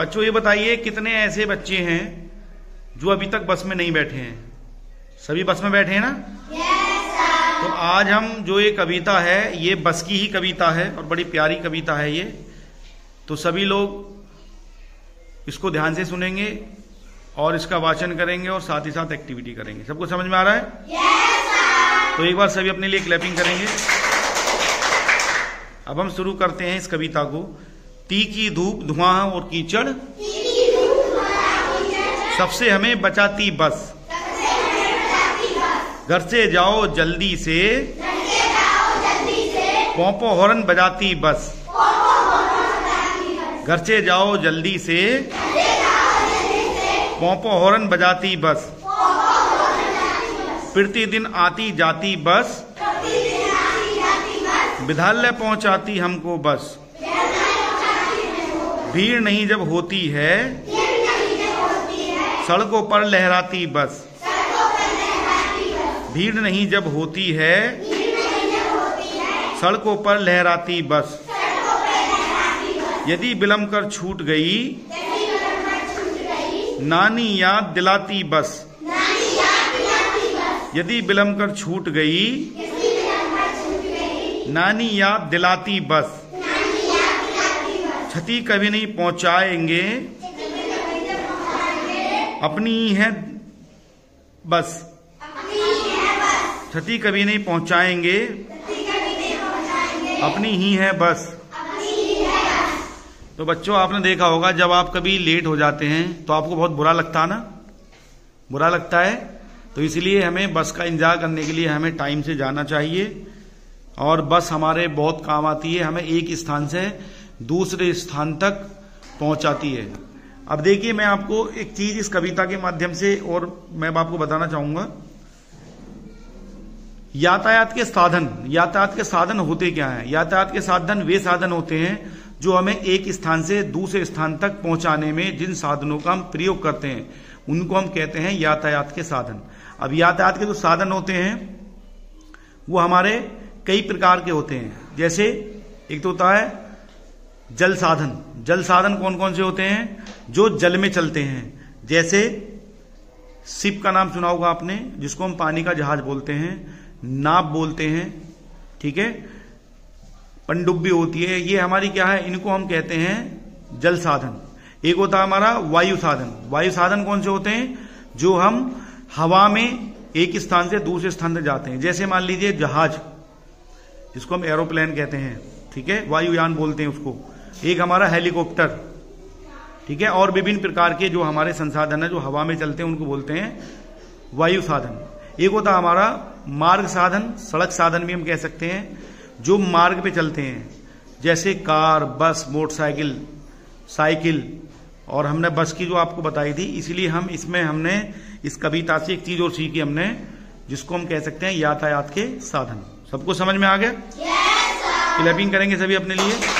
बच्चों ये बताइए कितने ऐसे बच्चे हैं जो अभी तक बस में नहीं बैठे हैं? सभी बस में बैठे हैं ना? तो आज हम जो ये कविता है ये बस की ही कविता है और बड़ी प्यारी कविता है ये। तो सभी लोग इसको ध्यान से सुनेंगे और इसका वाचन करेंगे और साथ ही साथ एक्टिविटी करेंगे। सबको समझ में आ रहा है? तो एक बार सभी अपने लिए क्लैपिंग करेंगे। अब हम शुरू करते हैं इस कविता को। तीखी धूप, धुआं और कीचड़, सबसे हमें बचाती बस। घर से जाओ जल्दी से, पोंपो हॉर्न बजाती बस। घर से जाओ जल्दी से, पोंपो हॉर्न बजाती बस। प्रतिदिन आती जाती बस, विद्यालय पहुंचाती हमको बस। भीड़ नहीं जब होती है, सड़कों पर लहराती बस। भीड़ नहीं जब होती है, सड़कों पर लहराती बस। यदि विलंब कर छूट गई, नानी याद दिलाती बस। यदि विलंब कर छूट गई, नानी याद दिलाती बस। क्षति कभी नहीं पहुंचाएंगे, अपनी ही है बस। क्षति कभी नहीं पहुंचाएंगे, अपनी ही है बस। तो बच्चों आपने देखा होगा जब आप कभी लेट हो जाते हैं तो आपको बहुत बुरा लगता है ना? बुरा लगता है। तो इसलिए हमें बस का इंतजार करने के लिए हमें टाइम से जाना चाहिए और बस हमारे बहुत काम आती है। हमें एक स्थान से दूसरे स्थान तक पहुंचाती है। अब देखिए मैं आपको एक चीज इस कविता के माध्यम से और मैं आपको बताना चाहूंगा। यातायात के साधन होते क्या हैं? यातायात के साधन वे साधन होते हैं जो हमें एक स्थान से दूसरे स्थान तक पहुंचाने में जिन साधनों का हम प्रयोग करते हैं उनको हम कहते हैं यातायात के साधन। अब यातायात के जो साधन होते हैं वो हमारे कई प्रकार के होते हैं। जैसे एक तो होता है जल साधन। जल साधन कौन कौन से होते हैं? जो जल में चलते हैं। जैसे शिप का नाम सुना होगा आपने, जिसको हम पानी का जहाज बोलते हैं, नाव बोलते हैं, ठीक है। पनडुब्बी होती है, ये हमारी क्या है, इनको हम कहते हैं जल साधन। एक होता है हमारा वायु साधन। वायु साधन कौन से होते हैं? जो हम हवा में एक स्थान से दूसरे स्थान तक जाते हैं। जैसे मान लीजिए जहाज, जिसको हम एरोप्लेन कहते हैं, ठीक है, वायुयान बोलते हैं उसको। एक हमारा हेलीकॉप्टर, ठीक है। और विभिन्न प्रकार के जो हमारे संसाधन है जो हवा में चलते हैं उनको बोलते हैं वायु साधन। एक होता है हमारा मार्ग साधन, सड़क साधन भी हम कह सकते हैं, जो मार्ग पे चलते हैं। जैसे कार, बस, मोटरसाइकिल, साइकिल। और हमने बस की जो आपको बताई थी, इसलिए हम इसमें हमने इस कविता से एक चीज और सीखी हमने, जिसको हम कह सकते हैं यातायात के साधन। सबको समझ में आ गया? क्लैपिंग करेंगे सभी अपने लिए।